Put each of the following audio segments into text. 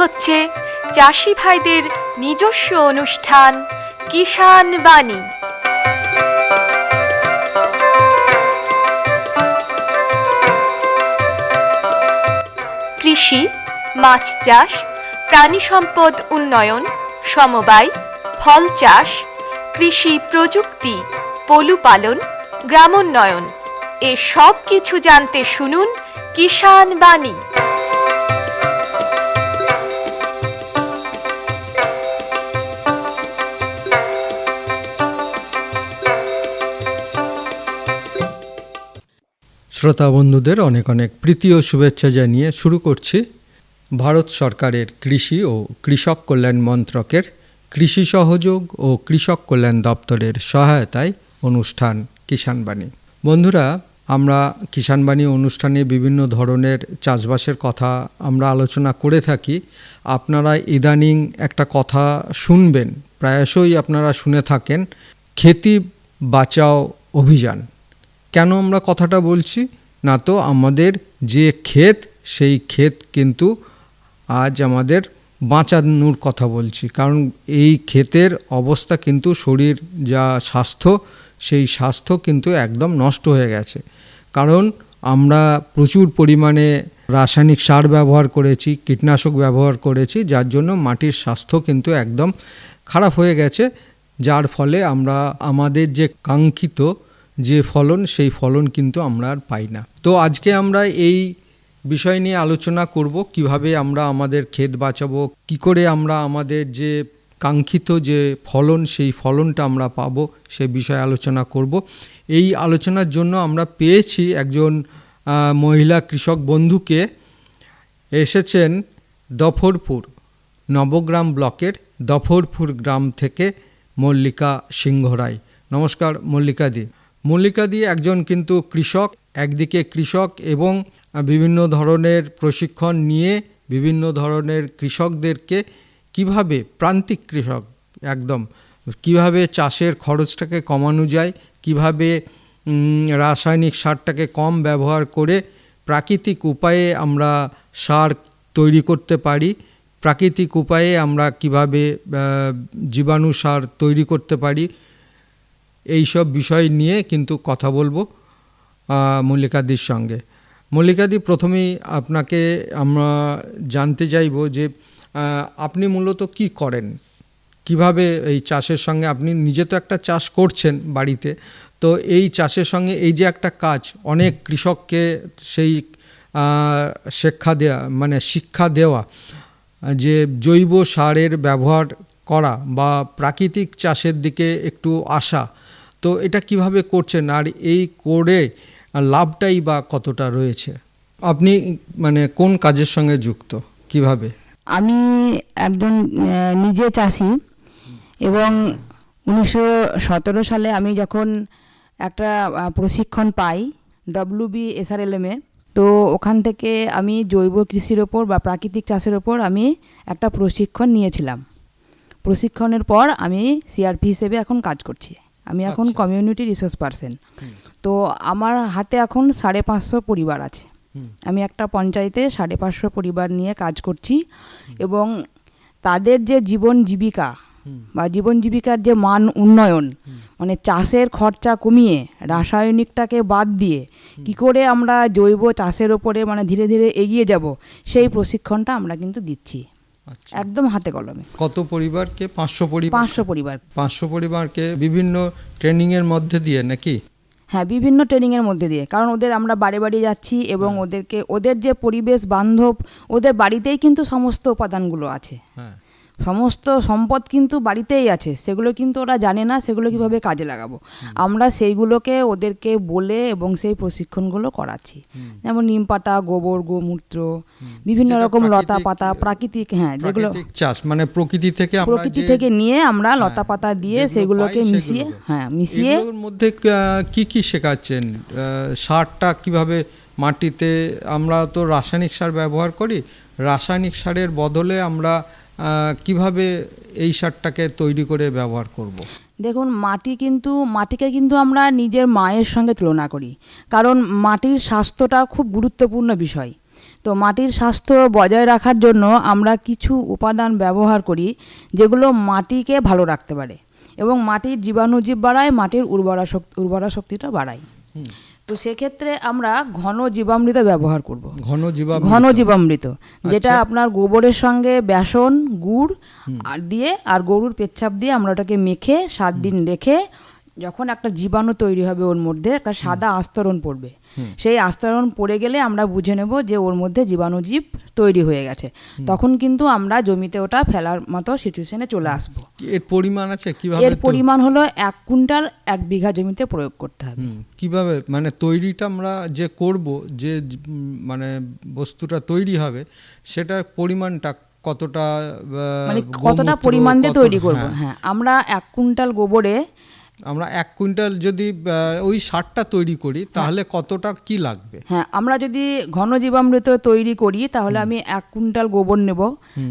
হচ্ছে চাষি ভাইদের নিজস্ব অনুষ্ঠান কিষাণ বাণী। কৃষি, মাছ চাষ, প্রাণী সম্পদ উন্নয়ন, সমবায়, ফল চাষ, কৃষি প্রযুক্তি, পলুপালন, গ্রামোন্নয়ন এ সব কিছু জানতে শুনুন কিষাণ বাণী। শ্রোতা বন্ধুদের অনেক অনেক প্রীতি ও শুভেচ্ছা জানিয়ে শুরু করছি ভারত সরকারের কৃষি ও কৃষক কল্যাণ মন্ত্রকের কৃষি সহযোগ ও কৃষক কল্যাণ দপ্তরের সহায়তায় অনুষ্ঠান কিষাণ বাণী। বন্ধুরা, আমরা কিষাণ বাণী অনুষ্ঠানে বিভিন্ন ধরনের চাষবাসের কথা আমরা আলোচনা করে থাকি। আপনারা ইদানিং একটা কথা শুনবেন, প্রায়শই আপনারা শুনে থাকেন, খেতি বাঁচাও অভিযান। কেন আমরা কথাটা বলছি না, তো আমাদের যে ক্ষেত সেই ক্ষেত কিন্তু আজ আমাদের বাঁচানোর কথা বলছি, কারণ এই ক্ষেতের অবস্থা কিন্তু শরীর যা স্বাস্থ্য সেই স্বাস্থ্য কিন্তু একদম নষ্ট হয়ে গেছে। কারণ আমরা প্রচুর পরিমাণে রাসায়নিক সার ব্যবহার করেছি, কীটনাশক ব্যবহার করেছি, যার জন্য মাটির স্বাস্থ্য কিন্তু একদম খারাপ হয়ে গেছে, যার ফলে আমরা আমাদের যে কাঙ্ক্ষিত যে ফলন সেই ফলন কিন্তু আমরা আর পাই না। তো আজকে আমরা এই বিষয় নিয়ে আলোচনা করব, কিভাবে আমরা আমাদের ক্ষেত বাঁচাবো, কি করে আমরা আমাদের যে কাঙ্ক্ষিত যে ফলন সেই ফলনটা আমরা পাবো, সে বিষয়ে আলোচনা করব। এই আলোচনার জন্য আমরা পেয়েছি একজন মহিলা কৃষক বন্ধুকে। এসেছেন দফরপুর নবগ্রাম ব্লকের দফরপুর গ্রাম থেকে মল্লিকা সিংহ রায়। নমস্কার মল্লিকাদি। মল্লিকাদি একজন কিন্তু কৃষক, একদিকে কৃষক এবং বিভিন্ন ধরনের প্রশিক্ষণ নিয়ে বিভিন্ন ধরনের কৃষকদেরকে কিভাবে, প্রান্তিক কৃষক একদম, কিভাবে চাষের খরচটাকে কমানো যায়, কিভাবে রাসায়নিক সারটাকে কম ব্যবহার করে প্রাকৃতিক উপায়ে আমরা সার তৈরি করতে পারি, প্রাকৃতিক উপায়ে আমরা কিভাবে জীবাণু সার তৈরি করতে পারি, এই সব বিষয় নিয়ে কিন্তু কথা বলবো মল্লিকাদির সঙ্গে। মল্লিকাদি, প্রথমেই আপনাকে আমরা জানতে চাইব যে আপনি মূলত কি করেন, কিভাবে এই চাষের সঙ্গে, আপনি নিজে তো একটা চাষ করছেন বাড়িতে, তো এই চাষের সঙ্গে এই যে একটা কাজ, অনেক কৃষককে সেই শিক্ষা দেওয়া যে জৈব সারের ব্যবহার করা বা প্রাকৃতিক চাষের দিকে একটু আসা, তো এটা কিভাবে করছেন আর এই করে লাভটাই বা কতটা রয়েছে? আপনি কোন কাজের সঙ্গে যুক্ত, কিভাবে? আমি একজন নিজে চাষি এবং 1917 সালে আমি যখন একটা প্রশিক্ষণ পাই WBSRLM-এ, তো ওখান থেকে আমি জৈব কৃষির ওপর বা প্রাকৃতিক চাষের ওপর আমি একটা প্রশিক্ষণ নিয়েছিলাম। প্রশিক্ষণের পর আমি CRP হিসেবে এখন কাজ করছি। আমি এখন কমিউনিটি রিসোর্স পারসন। তো আমার হাতে এখন 550 পরিবার আছে। আমি একটা পঞ্চায়েতে 550 পরিবার নিয়ে কাজ করছি এবং তাদের যে জীবন জীবিকা বা জীবন জীবিকার যে মান উন্নয়ন, চাষের খরচা কমিয়ে রাসায়নিকটাকে বাদ দিয়ে কি করে আমরা জৈব চাষের ওপরে ধীরে ধীরে এগিয়ে যাব, সেই প্রশিক্ষণটা আমরা কিন্তু দিচ্ছি একদম হাতে কলমে। কত পরিবারকে? 500 পরিবার। 500 পরিবারকে বিভিন্ন ট্রেনিংয়ের মধ্যে দিয়ে নাকি? হ্যাঁ, বিভিন্ন ট্রেনিংয়ের মধ্যে দিয়ে, কারণ ওদের আমরা বাড়ি বাড়ি যাচ্ছি এবং ওদেরকে ওদের যে পরিবেশ বান্ধব, ওদের বাড়িতেই কিন্তু সমস্ত উপাদানগুলো আছে, সমস্ত সম্পদ কিন্তু বাড়িতেই আছে, সেগুলো কিন্তু ওরা জানে না সেগুলো কিভাবে কাজে লাগাবো। আমরা সেইগুলোকে ওদেরকে বলে এবং সেই প্রশিক্ষণগুলো করাচ্ছি, যেমন নিম পাতা, গোবর, গোমূত্র, বিভিন্ন রকম লতা পাতা, প্রাকৃতিক, যেগুলো চাষ প্রকৃতি থেকে নিয়ে আমরা লতা পাতা দিয়ে সেগুলোকে মিশিয়ে এর মধ্যে কি কি শেখাচ্ছেন? সারটা কিভাবে মাটিতে, আমরা তো রাসায়নিক সার ব্যবহার করি, রাসায়নিক সারের বদলে আমরা কিভাবে এই সারটাকে তৈরি করে ব্যবহার করব? দেখুন, মাটিকে কিন্তু আমরা নিজের মায়ের সঙ্গে তুলনা করি, কারণ মাটির স্বাস্থ্যটা খুব গুরুত্বপূর্ণ বিষয়। তো মাটির স্বাস্থ্য বজায় রাখার জন্য আমরা কিছু উপাদান ব্যবহার করি যেগুলো মাটিকে ভালো রাখতে পারে এবং মাটির জীবাণুজীব বাড়ায়, মাটির উর্বরা শক্তিটা বাড়ায়। তো সেক্ষেত্রে আমরা ঘন জীবামৃত ব্যবহার করব। ঘন জীবামৃত যেটা আপনার গোবরের সঙ্গে বেসন, গুড় আর দিয়ে আর গরুর পেচ্ছাপ দিয়ে আমরা ওটাকে মেখে 7 দিন রেখে যখন একটা জীবাণু তৈরি হবে ওর মধ্যে একটা সাদা আস্তরণ পড়বে, সেই আস্তরণ পড়ে গেলে আমরা বুঝে নেব যে ওর মধ্যে জীবাণুজীব তৈরি হয়ে গেছে। তখন কিন্তু আমরা জমিতে ওটা ফেলার মতো সিচুয়েশনে চলে আসব। এর পরিমাণ আছে কিভাবে? এর পরিমাণ হলো 1 কুইন্টাল 1 বিঘা জমিতে প্রয়োগ করতে হবে। কিভাবে মানে তৈরিটা আমরা যে করব, যে মানে বস্তুটা তৈরি হবে সেটার পরিমাণটা কতটা, মানে কতটা পরিমাণ দিয়ে তৈরি করব? হ্যাঁ, আমরা 1 কুইন্টাল গোবরে আমরা 1 কুইন্টাল যদি ওই সারটা তৈরি করি তাহলে কতটা কি লাগবে? হ্যাঁ, আমরা যদি ঘন জীবামৃত তৈরি করি তাহলে আমি 1 কুইন্টাল গোবর নেব,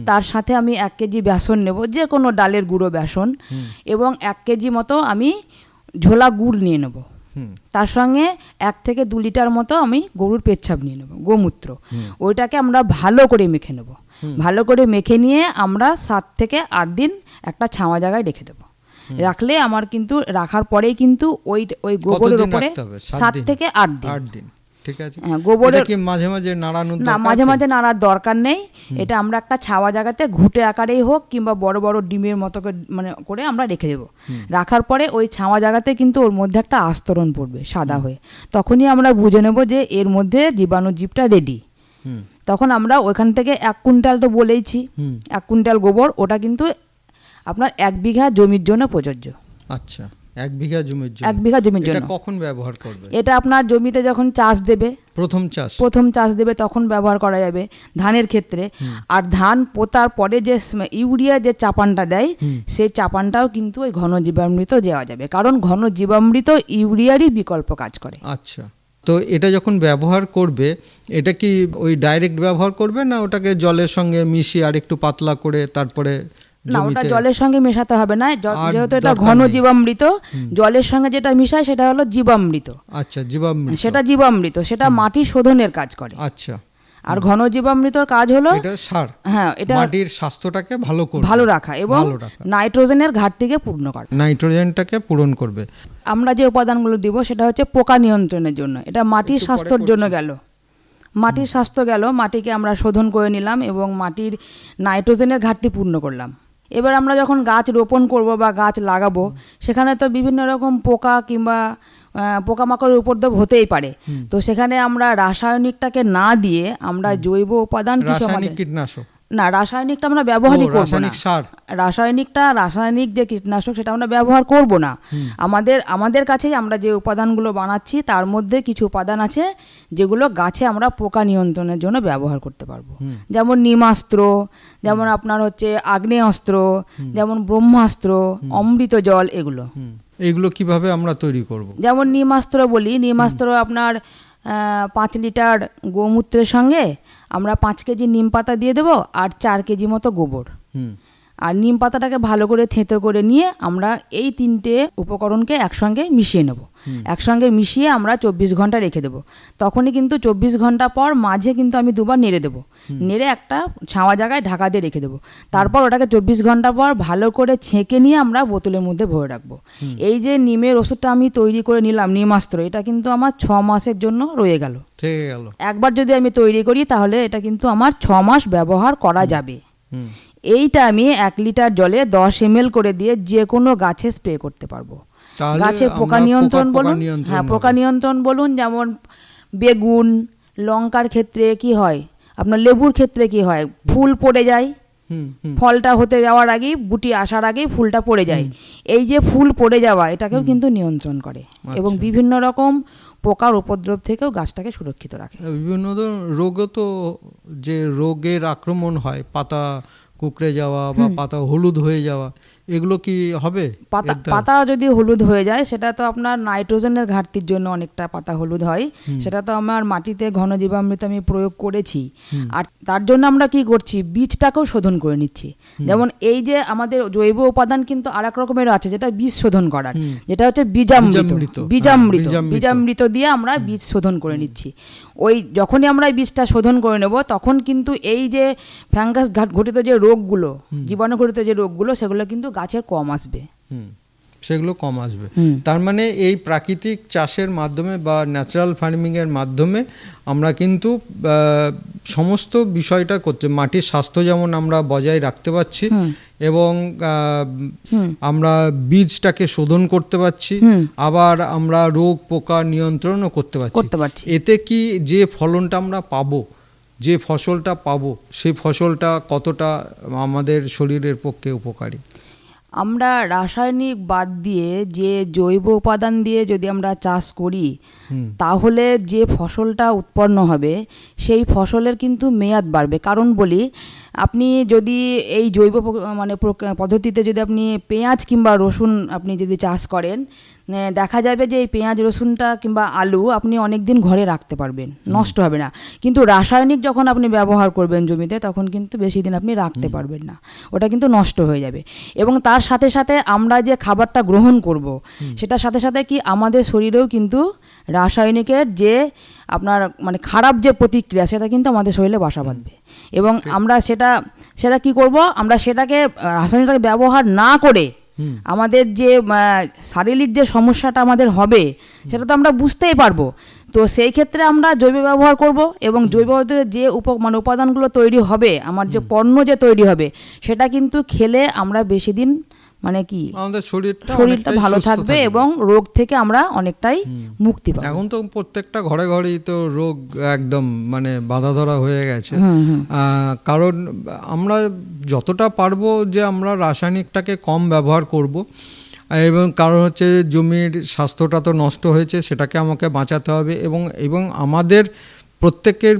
তার সাথে আমি 1 কেজি বেসন নেব, যে কোনো ডালের গুঁড়ো বেসন, এবং 1 কেজি মতো আমি ঝোলা গুড় নিয়ে নেব। তার সঙ্গে 1 থেকে 2 লিটার মতো আমি গরুর পেচ্ছাপ নিয়ে নেব, গোমূত্র। ওইটাকে আমরা ভালো করে মেখে নেব। ভালো করে মেখে নিয়ে আমরা 7 থেকে 8 দিন একটা ছাওয়া জায়গায় রেখে দেবো। রাখলে আমার কিন্তু রাখার পরেই কিন্তু ওই গোবরের উপরে 7 থেকে 8 দিন। ঠিক আছে। হ্যাঁ, গোবরের কি মাঝে মাঝে নাড়ানোর দরকার? না, মাঝে মাঝে নাড়ার দরকার নেই। এটা আমরা একটা ছাওয়া জায়গাতে ঘুঁটে আকারেই হোক কিংবা বড় বড় ডিমের মতো মানে করে আমরা রেখে দেবো। রাখার পরে ওই ছাওয়া জায়গাতে কিন্তু ওর মধ্যে একটা আস্তরণ পড়বে সাদা হয়ে, তখনই আমরা বুঝে নেব যে এর মধ্যে জীবাণুজীবটা রেডি। তখন আমরা ওইখান থেকে 1 কুইন্টাল তো বলেইছি, 1 কুইন্টাল গোবর, ওটা কিন্তু আপনার 1 বিঘা জমির জন্য প্রযোজ্য। আচ্ছা, 1 বিঘা জমির জন্য। 1 বিঘা জমির জন্য। এটা কখন ব্যবহার করবে? এটা আপনার জমিতে যখন চাষ দেবে, প্রথম চাষ দেবে তখন ব্যবহার করা যাবে ধানের ক্ষেত্রে। আর ধান পোতার পরে যে ইউরিয়া যে চাপানটা দেয়, সেই চাপানটাও কিন্তু ওই ঘন জীবামৃত দেওয়া যাবে, কারণ ঘন জীবামৃত ইউরিয়ারই বিকল্প কাজ করে। আচ্ছা, তো এটা যখন ব্যবহার করবে এটা কি ওই ডাইরেক্ট ব্যবহার করবে না ওটাকে জলের সঙ্গে মিশিয়ে আর একটু পাতলা করে তারপরে? না, ওটা জলের সঙ্গে মেশাতে হবে না, যেহেতু এটা ঘন জীবামৃত। জলের সঙ্গে যেটা মিশায় সেটা হলো জীবামৃত। আচ্ছা, জীবামৃত, সেটা জীবামৃত, সেটা মাটি শোধনের কাজ করে। আচ্ছা। আর ঘন জীবামৃতর কাজ হলো এটা সার, হ্যাঁ, এটা মাটির স্বাস্থ্যটাকে ভালো রাখা এবং নাইট্রোজেনের ঘাটতিকে পূর্ণ করা, নাইট্রোজেনটাকে পূরণ করবে। আমরা যে উপাদানগুলো দিব সেটা হচ্ছে পোকা নিয়ন্ত্রণের জন্য। এটা মাটির স্বাস্থ্যের জন্য গেল, মাটির স্বাস্থ্য গেল, মাটিকে আমরা শোধন করে নিলাম এবং মাটির নাইট্রোজেনের ঘাটতি পূর্ণ করলাম। এবার আমরা যখন গাছ রোপণ করব বা গাছ লাগাবো, সেখানে তো বিভিন্ন রকম পোকা কিংবা পোকামাকড়ের উপদ্রব হতেই পারে। তো সেখানে আমরা রাসায়নিকটাকে না দিয়ে আমরা জৈব উপাদান কিছু, কীটনাশক না, রাসায়নিকটা আমরা ব্যবহারই করব না। রাসায়নিক যে কীটনাশক সেটা আমরা ব্যবহার করব না। আমাদের কাছেই আমরা যে উপাদানগুলো বানাচ্ছি তার মধ্যে কিছু উপাদান আছে যেগুলো গাছে আমরা পোকা নিয়ন্ত্রণের জন্য ব্যবহার করতে পারবো। যেমন নিমাস্ত্র, যেমন আপনার হচ্ছে আগ্নেয়াস্ত্র, যেমন ব্রহ্মাস্ত্র, অমৃত জল, এগুলো কিভাবে আমরা তৈরি করব? যেমন নিমাস্ত্র বলি, নিমাস্ত্র আপনার 5 লিটার গোমূত্রের সঙ্গে আমরা 5 কেজি নিম পাতা দিয়ে দেবো আর 4 কেজি মতো গোবর। আর নিম পাতাটাকে ভালো করে থেঁতো করে নিয়ে আমরা এই 3টে উপকরণকে একসঙ্গে মিশিয়ে নেব। একসঙ্গে মিশিয়ে আমরা 24 ঘন্টা রেখে দেবো। তখনই কিন্তু 24 ঘন্টা পর মাঝে কিন্তু আমি 2বার নেড়ে দেবো, নেড়ে একটা ছাওয়া জায়গায় ঢাকা দিয়ে রেখে দেবো। তারপর ওটাকে 24 ঘন্টা পর ভালো করে ছেঁকে নিয়ে আমরা বোতলের মধ্যে ভরে রাখবো। এই যে নিমের ওষুধটা আমি তৈরি করে নিলাম, নিমাস্ত্র, এটা কিন্তু আমার 6 মাসের জন্য রয়ে গেল। একবার যদি আমি তৈরি করি তাহলে এটা কিন্তু আমার 6 মাস ব্যবহার করা যাবে। এইটা আমি 1 লিটার জলে 10 ml করে দিয়ে যে কোনো গাছে স্প্রে করতে পারবো। গাছে পোকা নিয়ন্ত্রণ বলুন, হ্যাঁ, পোকা নিয়ন্ত্রণ বলুন, যেমন বেগুন, লঙ্কার ক্ষেত্রে কি হয়, আপনার লেবুর ক্ষেত্রে কি হয়, ফুল পড়ে যায়, ফলটা হতে যাওয়ার আগেই, গুটি আসার আগেই ফুলটা পড়ে যায়। এই যে ফুল পড়ে যাওয়া, এটাকেও কিন্তু নিয়ন্ত্রণ করে এবং বিভিন্ন রকম পোকার উপদ্রব থেকেও গাছটাকে সুরক্ষিত রাখে। বিভিন্ন রোগও তো, যে রোগের আক্রমণ হয়, পাতা কুঁকড়ে যাওয়া বা পাতা হলুদ হয়ে যাওয়া, এগুলো কি হবে? পাতা এর দ্বারা? পাতা যদি হলুদ হয়ে যায় সেটা তো আপনার নাইট্রোজেনের ঘাটতির জন্য অনেকটা পাতা হলুদ হয়। সেটা তো আমার মাটিতে ঘন জীবামৃত আমি প্রয়োগ করেছি। আর তার জন্য আমরা কি করছি, বীজটাকেও শোধন করে নিচ্ছি। যেমন এই যে আমাদের জৈব উপাদান কিন্তু আর এক রকমের আছে যেটা বীজ শোধন করার, যেটা হচ্ছে বীজামৃত। বীজামৃত দিয়ে আমরা বীজ শোধন করে নিচ্ছি। ওই যখনই আমরা এই বীজটা শোধন করে নেব তখন কিন্তু এই যে ফ্যাঙ্গাস ঘটিত যে রোগগুলো, জীবাণু ঘটিত যে রোগগুলো, সেগুলো কিন্তু গাছের কম আসবে। সেগুলো কম আসবে। তার মানে এই প্রাকৃতিক চাষের মাধ্যমে বা ন্যাচারাল ফার্মিংয়ের মাধ্যমে আমরা কিন্তু সমস্ত বিষয়টা করতে, মাটির স্বাস্থ্য যেমন আমরা বজায় রাখতে পারছি এবং আমরা বীজটাকে শোধন করতে পারছি, আবার আমরা রোগ পোকা নিয়ন্ত্রণও করতে পারছি। এতে কি যে ফলনটা আমরা পাবো, যে ফসলটা পাবো, সেই ফসলটা কতটা আমাদের শরীরের পক্ষে উপকারী? আমরা রাসায়নিক বাদ দিয়ে যে জৈব উপাদান দিয়ে যদি আমরা চাষ করি তাহলে যে ফসলটা উৎপন্ন হবে সেই ফসলের কিন্তু মেয়াদ বাড়বে। কারণ বলি, আপনি যদি এই জৈব পদ্ধতিতে যদি আপনি পেঁয়াজ কিংবা রসুন আপনি যদি চাষ করেন, দেখা যাবে যে এই পেঁয়াজ রসুনটা কিংবা আলু আপনি অনেক দিন ঘরে রাখতে পারবেন, নষ্ট হবে না। কিন্তু রাসায়নিক যখন আপনি ব্যবহার করবেন জমিতে তখন কিন্তু বেশি দিন আপনি রাখতে পারবেন না, ওটা কিন্তু নষ্ট হয়ে যাবে। এবং তার সাথে সাথে আমরা যে খাবারটা গ্রহণ করব সেটার সাথে সাথে কি আমাদের শরীরেও কিন্তু রাসায়নিকের যে আপনার খারাপ যে প্রতিক্রিয়া সেটা কিন্তু আমাদের শরীরে বাসা বাঁধবে। এবং আমরা সেটা কি করব, আমরা সেটাকে রাসায়নিকটাকে ব্যবহার না করে আমাদের যে শারীরিক যে সমস্যাটা আমাদের হবে সেটা তো আমরা বুঝতেই পারবো। তো সেই ক্ষেত্রে আমরা জৈব ব্যবহার করব এবং জৈব পদ্ধতিতে যে উপাদানগুলো তৈরি হবে, আমার যে পণ্য যে তৈরি হবে, সেটা কিন্তু খেলে আমরা বেশি দিন আমাদের শরীরটা ভালো থাকবে এবং রোগ থেকে আমরা অনেকটাই মুক্তি পাবো। এখন তো প্রত্যেকটা ঘরে ঘরেই তো রোগ একদম বাধা ধরা হয়ে গেছে। কারণ আমরা যতটা পারবো যে আমরা রাসায়নিকটাকে কম ব্যবহার করব, এবং কারণ হচ্ছে জমির স্বাস্থ্যটা তো নষ্ট হয়েছে, সেটাকে আমাকে বাঁচাতে হবে। এবং আমাদের প্রত্যেকের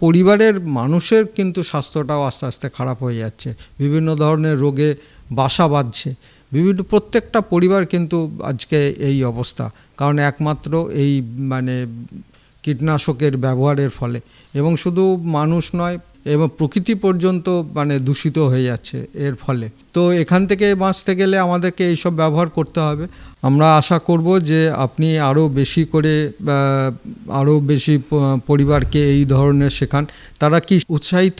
পরিবারের মানুষের কিন্তু স্বাস্থ্যটাও আস্তে আস্তে খারাপ হয়ে যাচ্ছে, বিভিন্ন ধরনের রোগে বাসা বাঁধছে প্রত্যেকটা পরিবার কিন্তু আজকে এই অবস্থা, কারণ একমাত্র এই কীটনাশকের ব্যবহারের ফলে। এবং শুধু মানুষ নয়, এবং প্রকৃতি পর্যন্ত দূষিত হয়ে যাচ্ছে এর ফলে। তো এখান থেকে বাঁচতে গেলে আমাদেরকে এইসব ব্যবহার করতে হবে। আমরা আশা করব যে আপনি আরও বেশি করে আরও বেশি পরিবারকে এই ধরনের শেখান। তারা কি উৎসাহিত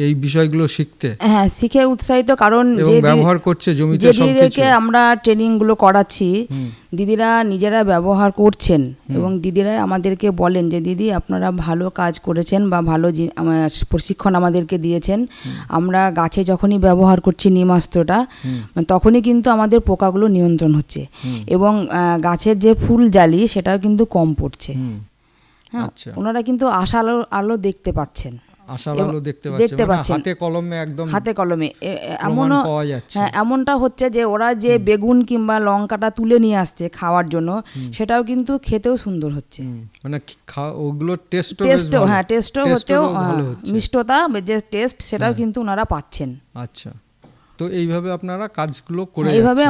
এই বিষয়গুলো শিখতে? হ্যাঁ, শিখে উৎসাহিত, কারণ যে ব্যবহার করছে জমিতে সবকিছু আমরা ট্রেনিংগুলো করাচ্ছি, দিদিরা নিজেরা ব্যবহার করছেন এবং দিদিরা আমাদেরকে বলেন যে দিদি আপনারা ভালো কাজ করেছেন বা ভালো প্রশিক্ষণ আমাদেরকে দিয়েছেন। আমরা গাছে যখনই ব্যবহার করছি নিমাস্ত্রটা, তখনই কিন্তু আমাদের পোকাগুলো নিয়ন্ত্রণ হচ্ছে এবং গাছের যে ফুল জালি সেটাও কিন্তু কম পড়ছে। হ্যাঁ, ওনারা কিন্তু আশার আলো দেখতে পাচ্ছেন। হাতে কলমে এমনটা হচ্ছে যে ওরা যে বেগুন কিংবা লঙ্কাটা তুলে নিয়ে আসছে খাওয়ার জন্য, সেটাও কিন্তু খেতেও সুন্দর হচ্ছে, টেস্টও হচ্ছে, মিষ্টতা যে টেস্ট সেটাও কিন্তু ওনারা পাচ্ছেন। আচ্ছা, তো এইভাবে আপনারা কাজগুলো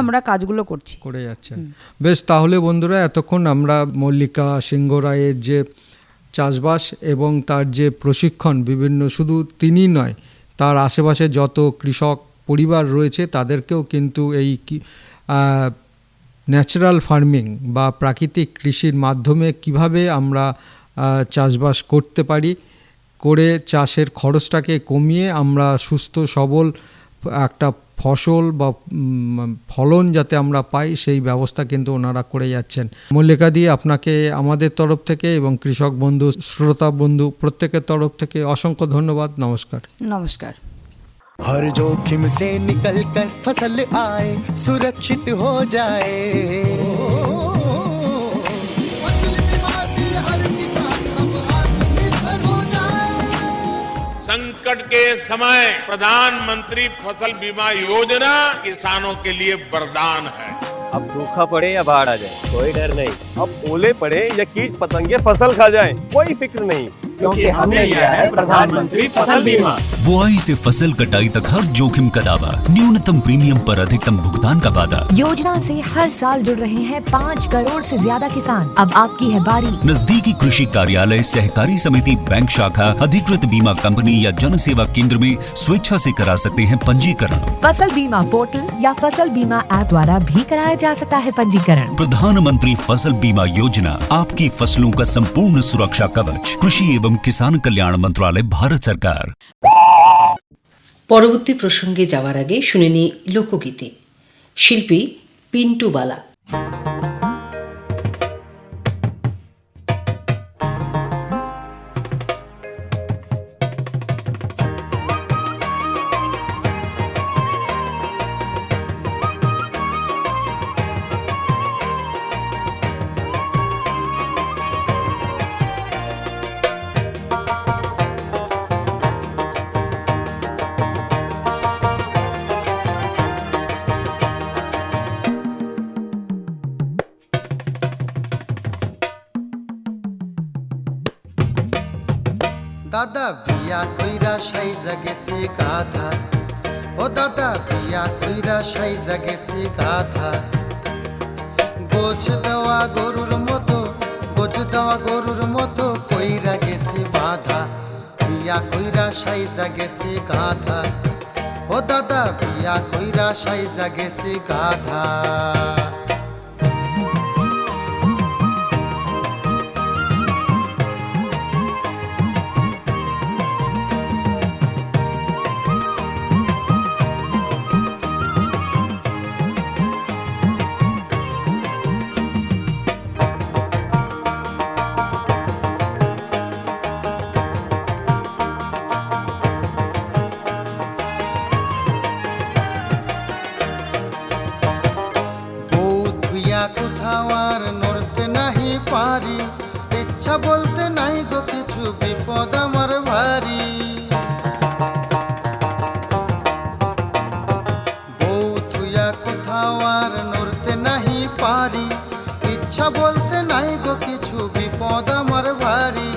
আমরা কাজগুলো করে যাচ্ছেন। বেশ, তাহলে বন্ধুরা, এতক্ষণ আমরা মল্লিকা সিংহ রায়ের যে চাষবাস এবং তার যে প্রশিক্ষণ, বিভিন্ন শুধু তিনি নয়, তার আশেপাশে যত কৃষক পরিবার রয়েছে তাদেরকেও কিন্তু এই ন্যাচারাল ফার্মিং বা প্রাকৃতিক কৃষির মাধ্যমে কিভাবে আমরা চাষবাস করতে পারি, করে চাষের খরচটাকে কমিয়ে আমরা সুস্থ সবল একটা ফসল বা ফলন যাতে আমরা পাই, সেই ব্যবস্থা কিন্তু ওনারা করে যাচ্ছেন। মল্লিকা দি, আপনাকে আমাদের তরফ থেকে এবং কৃষক বন্ধু, শ্রোতা বন্ধু প্রত্যেকের তরফ থেকে অসংখ্য ধন্যবাদ। নমস্কার। নমস্কার। हर जोखिम से निकल कर फसल आए, सुरक्षित हो जाए, फसल बीमा से हर किसान अब आत्मनिर्भर हो जाए। संकट के समय प्रधानमंत्री फसल बीमा योजना किसानों के लिए वरदान है। अब सूखा पड़े या बाढ़ आ जाए, कोई डर नहीं। अब ओले पड़े या कीट पतंगे फसल खा जाए, कोई फिक्र नहीं, क्योंकि हमने लिया है प्रधानमंत्री फसल बीमा। बुआई से फसल कटाई तक हर जोखिम का दावा, न्यूनतम प्रीमियम पर अधिकतम भुगतान का वादा। योजना से हर साल जुड़ रहे हैं 5 करोड़ से ज्यादा किसान। अब आपकी है बारी। नजदीकी कृषि कार्यालय, सहकारी समिति, बैंक शाखा, अधिकृत बीमा कंपनी या जन सेवा केंद्र में स्वेच्छा से करा सकते हैं पंजीकरण। फसल बीमा पोर्टल या फसल बीमा ऐप द्वारा भी कराया जा सकता है पंजीकरण। प्रधानमंत्री फसल बीमा योजना, आपकी फसलों का संपूर्ण सुरक्षा कवच। कृषि एवं किसान कल्याण मंत्रालय, भारत सरकार। পরবর্তী প্রসঙ্গে যাওয়ার আগে শুনে নি লোকগীতি। শিল্পী পিন্টু বালা। দাদা বিয়া কইরা সাইজা গেছে গাধা, ও দাদা বিয়া কইরা সাইজা গেছে গাধা। গোছ দেওয়া গরুর মতো, গোছ দেওয়া গরুর মতো কইরা গেছে বাধা। বিয়া কইরা সাইজা গেছে গাধা, ও দাদা বিয়া কইরা সাইজা গেছে গাধা। কোথাও আর নড়তে নাহি পারি, ইচ্ছা বলতে নাই গো কিছু, বিপদ আমার ভারী। বউ থুইয়া কোথাও আর নড়তে নাহি পারি, ইচ্ছা বলতে নাই গো কিছু, বিপদ আমার ভারী।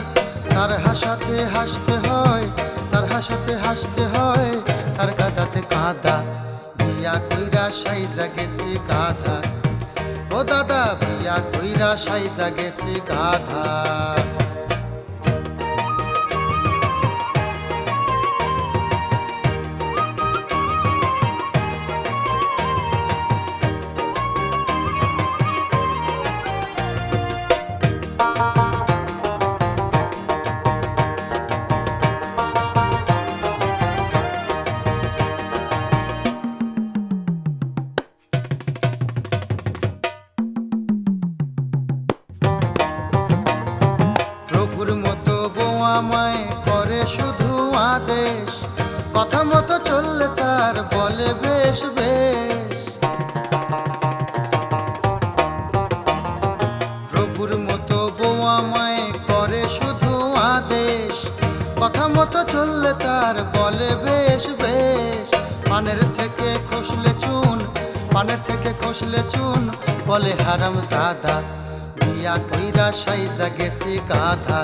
তার হাসাতে হাসতে হয়, তার হাসাতে হাসতে হয়, তার কাঁদাতে কাঁদা। বিয়া কইরা সাইজা গেছে গাধা, ও দাদা বিয়া কইরা সাইজা গেছে গাধা। আমায় করে শুধু আদেশ, কথা মতো চললে তার বলে বেশ বেশ। প্রভুর মতো বউ আমায় করে শুধু আদেশ, কথা মতো চললে তার বলে বেশ বেশ। পানের থেকে খসলে চুন, পানের থেকে খসলে চুন, বলে হারাম জাদা। বিয়া কইরা সাইজা গেছে গাধা,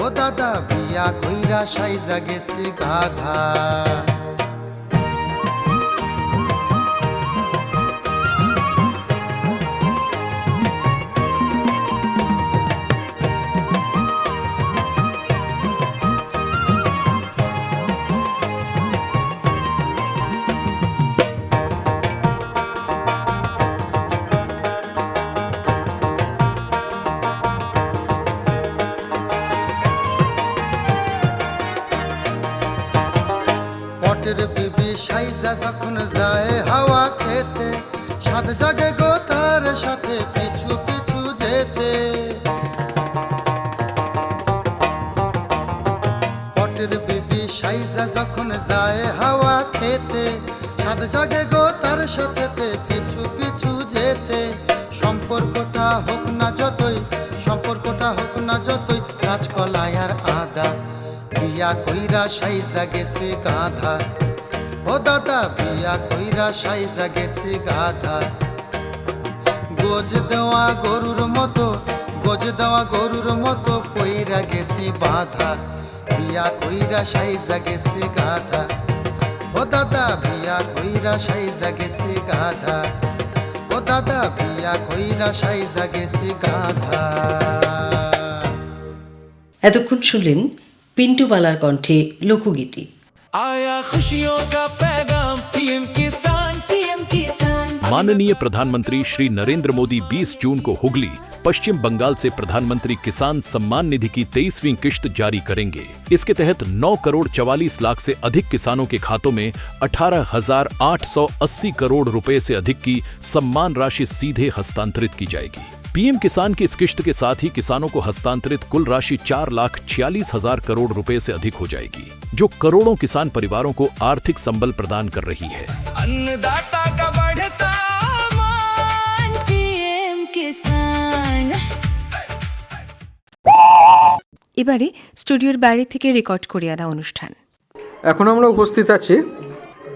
ও দাদা বিয়া কইরা সাইজা গেছে গাধা। বিবি সাইজা যখন যায় হাওয়া খেতে, সাত জাগে গো তার সাথে পিছু পিছু যেতে। পটের বিবি সাইজা যখন যায় হাওয়া খেতে, সাত জাগে গো তার সাথে পিছু পিছু যেতে। সম্পর্কটা হোক না যতই, সম্পর্কটা হোক না যতই, কাঁচকলায় আর আদা। বিয়া কইরা সাইজা গেছে গাধা, ও দাদা বিয়া কইরা সাইজা গেছে গাধা। গোজ দেওয়া গরুর মতো, গোজ দেওয়া গরুর মতো পইরা গেছি বাধা। বিয়া কইরা সাইজা গেছে গাধা, ও দাদা বিয়া কইরা সাইজা গেছে গাধা, ও দাদা বিয়া কইরা সাইজা গেছে গাধা। এতক্ষণ শুনলেন পিন্টুবালার কণ্ঠে লোকগীতি। आया खुशियों का पैगाम पीएम किसान। माननीय प्रधानमंत्री श्री नरेंद्र मोदी 20 जून को हुगली, पश्चिम बंगाल से प्रधानमंत्री किसान सम्मान निधि की 23वीं किश्त जारी करेंगे। इसके तहत 9 करोड़ 44 लाख से अधिक किसानों के खातों में 18,880 करोड़ रुपए से अधिक की सम्मान राशि सीधे हस्तांतरित की जाएगी। पीएम किसान की इस किश्त के साथ ही किसानों को हस्तांतरित कुल राशि 4,46,000 करोड़ रुपए से अधिक हो जाएगी, जो करोड़ों किसान परिवारों को आर्थिक संबल प्रदान कर रही है। अन्नदाता का बढ़ता मान, पीएम किसान। এবারে স্টুডিওর বাইরে থেকে রেকর্ড করে আনা অনুষ্ঠান। এখন আমরা উপস্থিত আছি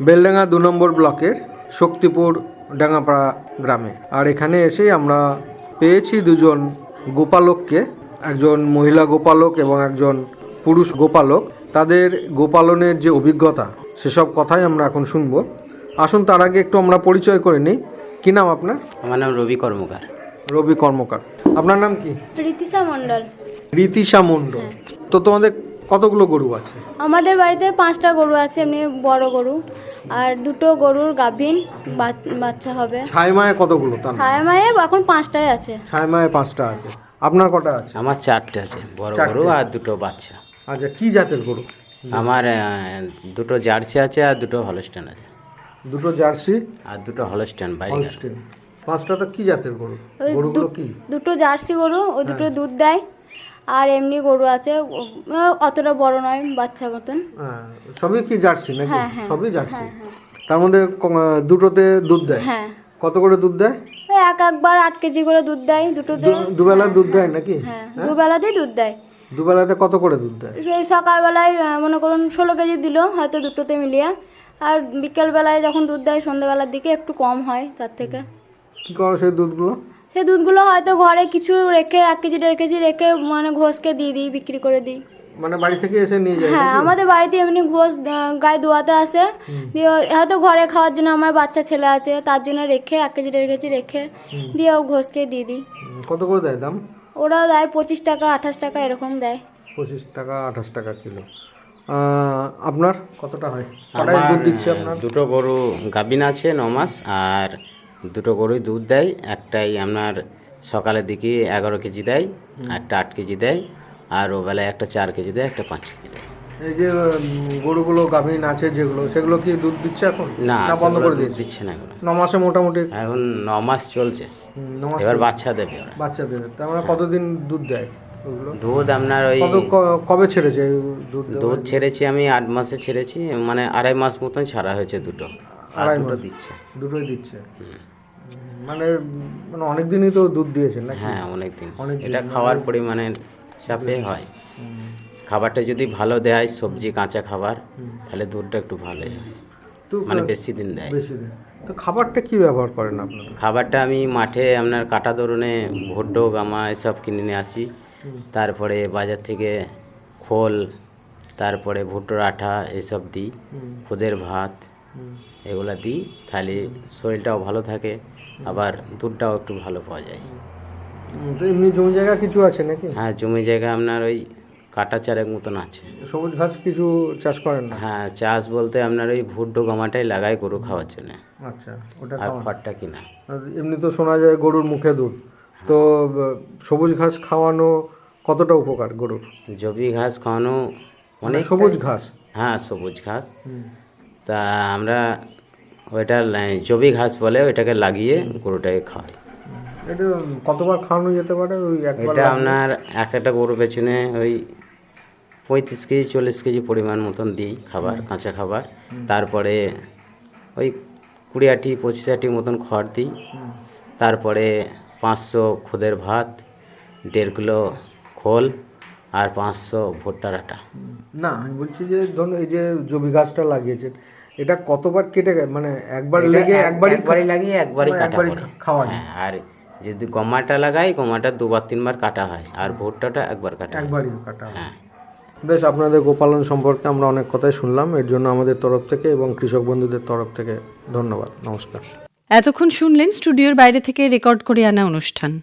বেলডাঙ্গা 2 নম্বর ব্লকের শক্তিপুর ডাঙ্গাপাড়া গ্রামে। আর এখানে এসেই আমরা পেয়েছি দুজন গোপালককে, একজন মহিলা গোপালক এবং একজন পুরুষ গোপালক। তাদের গোপালনের যে অভিজ্ঞতা সেসব কথাই আমরা এখন শুনবো। আসুন তার আগে একটু আমরা পরিচয় করে নিই। কী নাম আপনার? আমার নাম রবি কর্মকার। রবি কর্মকার। আপনার নাম কি? রীতিশা মণ্ডল। রীতিশা মণ্ডল। তো তোমাদের কতগুলো গরু আছে? আমাদের বাড়িতে 5টা গরু আছে, এমনি বড় গরু, আর 2টো গরুর গাভীন বাচ্চা হবে। ছাই মায়ে কতগুলো? ছায়া মায়ে এখন 5টাই আছে। ছাই মায়ে 5টা আছে। আপনার কটা আছে? আমার 4টে আছে, বড় গরু আর 2টো বাচ্চা। আচ্ছা, কি জাতের গরু? আমার 2টো জার্সি আছে আর 2টো হলস্টেন আছে। 2টো জার্সি আর 2টো হলস্টেন বাইরে। 5টা তো কি জাতের গরু? গরুগুলো কি? 2টো জার্সি গরু, ও 2টো দুধ দেয়, আর এমনি গরু আছে অতটা বড় নয়, বাচ্চা মতন। সবই কি জার্সি নাকি? সবই জার্সি। তার মধ্যে 2টোতে দুধ দেয়? হ্যাঁ। কত করে দুধ দেয়? একবার 8 কেজি করে দুধ দেয় দুটোতে। দুবেলা দুধ দেয় নাকি? হ্যাঁ, দুবেলাতেই দুধ দেয়। দুবেলাতে কত করে দুধ দেয়? সকালবেলায় মনে করুন 16 কেজি দিল হয়তো দুটোতে মিলিয়ে, আর বিকেলবেলায় যখন দুধ দেয় সন্ধ্যাবেলার দিকে একটু কম হয় তার থেকে। কি করো সেই দুধগুলো? সেই দুধগুলো হয়তো ঘরে কিছু রেখে 1 কেজি 1.5 কেজি রেখে মানে ঘোষকে দিয়ে দিই, বিক্রি করে দিই। মানে বাড়ি থেকে এসে নিয়ে যায়? হ্যাঁ, আমাদের বাড়িতে এমনি ঘোষ গায়ে দোয়াতে আসে, দিয়ে হয়তো ঘরে খাওয়ার জন্য আমার বাচ্চা ছেলে আছে তার জন্য রেখে 1 কেজি 1.5 কেজি রেখে দিয়ে ও ঘোষকে দিয়ে দিই। কত করে দেয় দাম? ওরা দেয় 25 টাকা 28 টাকা এরকম দেয়। 25 টাকা 28 টাকা কিলো। আপনার কতটা হয়? কটায় দুধ দিচ্ছে আপনার? 2টো গরু গাভিন আছে 9 মাস, আর 2টো গরুই দুধ দেয়। একটাই আপনার সকালের দিকে 11 কেজি দেয়, একটা 8 কেজি দেয়, আর ওবেলায় একটা 4 কেজি দেয়, একটা 5 কেজি দেয়। এই যে গরুগুলো গাভিন আছে যেগুলো, সেগুলো কি দুধ দিচ্ছে এখন? না, বন্ধ করে দিচ্ছে না এখন। 9 মাসে মোটামুটি এখন 9 মাস চলছে, এবার বাচ্চা দেবে। বাচ্চা দেবে। তার মানে কতদিন দুধ দেয় ওগুলো? দুধ আপনার ওই কবে ছেড়েছে দুধ? দুধ ছেড়েছি আমি 8 মাসে ছেড়েছি, মানে 2.5 মাস মতন ছাড়া হয়েছে 2টো। 2.5 মাস দিচ্ছে? 2টোই দিচ্ছে। মানে অনেক দিনই তো দুধ দিয়েছে নাকি? হ্যাঁ, অনেক দিন। এটা খাওয়ার পরিমাণের চাপে হয়। খাবারটা যদি ভালো দেয়, সবজি কাঁচা খাবার, তাহলে দুধটা একটু ভালোই হয়, মানে বেশি দিন দেয়। বেশি দিন। তো খাবারটা কি ব্যবহার করেন আপনারা? খাবারটা আমি মাঠে আপনার কাটা দরুনে ভুট্টো গামা এসব কিনে নিয়ে আসি, তারপরে বাজার থেকে খোল, তারপরে ভুট্টোর আঠা এসব দিই, খুদের ভাত এগুলো দিই, তাহলে শরীরটাও ভালো থাকে, আবার দুধটাও একটু ভালো পাওয়া যায়। তো এমনি জমি জায়গা কিছু আছে নাকি? হ্যাঁ, জমি জায়গা আপনার ওই কাটা চারেক মতন আছে। সবুজ ঘাস কিছু চাষ করেন না? হ্যাঁ, চাষ বলতে আপনার ওই ভুট্টো গামাটাই লাগাই গরু খাওয়ার জন্য। আচ্ছা, ওটা আর খড়টা কিনা। এমনি তো শোনা যায় গরুর মুখে দুধ, তো সবুজ ঘাস খাওয়ানো কতটা উপকার গরুর? জবি ঘাস খাওয়ানো অনেক। সবুজ ঘাস? হ্যাঁ, সবুজ ঘাস। তা আমরা ওইটা জবি ঘাস বলে, ওইটাকে লাগিয়ে গরুটাকে খাওয়াই। এটা কতবার খাওয়ানো যেতে পারে? ওই এটা আপনার একটা গরুর পেছনে ওই 35 কেজি 40 কেজি পরিমাণ মতন দিই খাবার, কাঁচা খাবার। তারপরে ওই 20 আটি 25 আটি মতন খড় দিই, তারপরে 500 খুদের ভাত, 1.5 কিলো খোল, আর 500 ভুট্টার আটা। না, আমি বলছি যে ধরুন এই যে জবি গাছটা লাগিয়েছেন, এটা কতবার কেটে, মানে একবার লেগে একবারই লাগিয়ে একবারই খাওয়া? আর যদি গমাটা লাগাই, গমাটা 2-3 বার কাটা হয়, আর ভুট্টাটা একবার কাটা। একবারই কাটা। হ্যাঁ। বেশ, আপনাদের গোপালন সম্পর্কে আমরা অনেক কথাই শুনলাম, এর জন্য আমাদের তরফ থেকে এবং কৃষক বন্ধুদের তরফ থেকে ধন্যবাদ। নমস্কার। এতক্ষণ শুনলেন স্টুডিওর বাইরে থেকে রেকর্ড করে আনা অনুষ্ঠান।